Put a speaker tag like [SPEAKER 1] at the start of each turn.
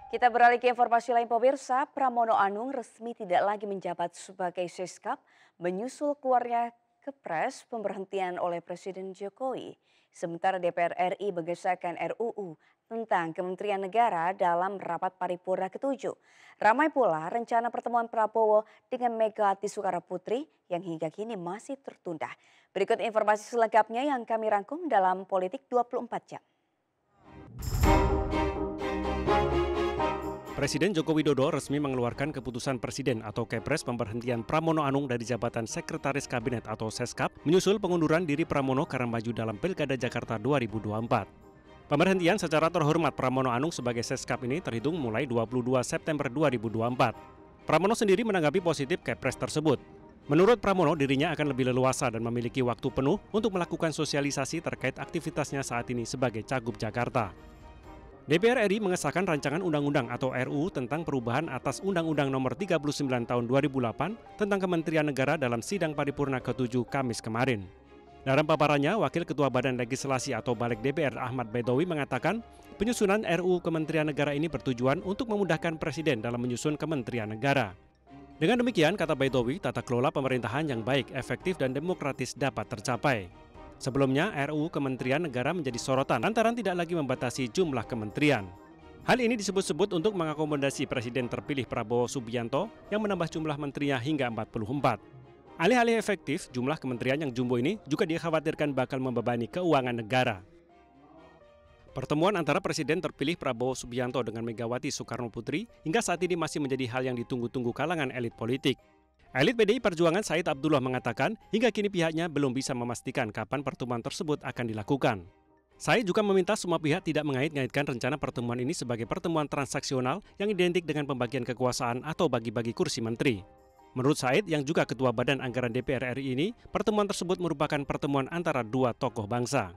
[SPEAKER 1] Kita beralih ke informasi lain pemirsa, Pramono Anung resmi tidak lagi menjabat sebagai Seskap menyusul keluarnya Kepres pemberhentian oleh Presiden Jokowi. Sementara DPR RI mengesahkan RUU tentang Kementerian Negara dalam rapat paripurna ke-7. Ramai pula rencana pertemuan Prabowo dengan Megawati Soekarnoputri yang hingga kini masih tertunda. Berikut informasi selengkapnya yang kami rangkum dalam Politik 24 Jam.
[SPEAKER 2] Presiden Joko Widodo resmi mengeluarkan keputusan Presiden atau Kepres pemberhentian Pramono Anung dari jabatan Sekretaris Kabinet atau Seskap menyusul pengunduran diri Pramono karena maju dalam Pilkada Jakarta 2024. Pemberhentian secara terhormat Pramono Anung sebagai Seskap ini terhitung mulai 22 September 2024. Pramono sendiri menanggapi positif Kepres tersebut. Menurut Pramono, dirinya akan lebih leluasa dan memiliki waktu penuh untuk melakukan sosialisasi terkait aktivitasnya saat ini sebagai Cagup Jakarta. DPR RI mengesahkan rancangan undang-undang atau RUU tentang perubahan atas Undang-Undang Nomor 39 Tahun 2008 tentang Kementerian Negara dalam sidang paripurna ke-7 Kamis kemarin. Dalam paparannya, Wakil Ketua Badan Legislasi atau Balik DPR Ahmad Baidowi mengatakan penyusunan RUU Kementerian Negara ini bertujuan untuk memudahkan Presiden dalam menyusun Kementerian Negara. Dengan demikian, kata Baidowi, tata kelola pemerintahan yang baik, efektif, dan demokratis dapat tercapai. Sebelumnya, RUU Kementerian Negara menjadi sorotan lantaran tidak lagi membatasi jumlah kementerian. Hal ini disebut-sebut untuk mengakomodasi Presiden terpilih Prabowo Subianto yang menambah jumlah menterinya hingga 44. Alih-alih efektif, jumlah kementerian yang jumbo ini juga dikhawatirkan bakal membebani keuangan negara. Pertemuan antara Presiden terpilih Prabowo Subianto dengan Megawati Soekarnoputri hingga saat ini masih menjadi hal yang ditunggu-tunggu kalangan elit politik. Elit PDI Perjuangan Said Abdullah mengatakan hingga kini pihaknya belum bisa memastikan kapan pertemuan tersebut akan dilakukan. Said juga meminta semua pihak tidak mengait-ngaitkan rencana pertemuan ini sebagai pertemuan transaksional yang identik dengan pembagian kekuasaan atau bagi-bagi kursi menteri. Menurut Said yang juga Ketua Badan Anggaran DPR RI ini, pertemuan tersebut merupakan pertemuan antara dua tokoh bangsa.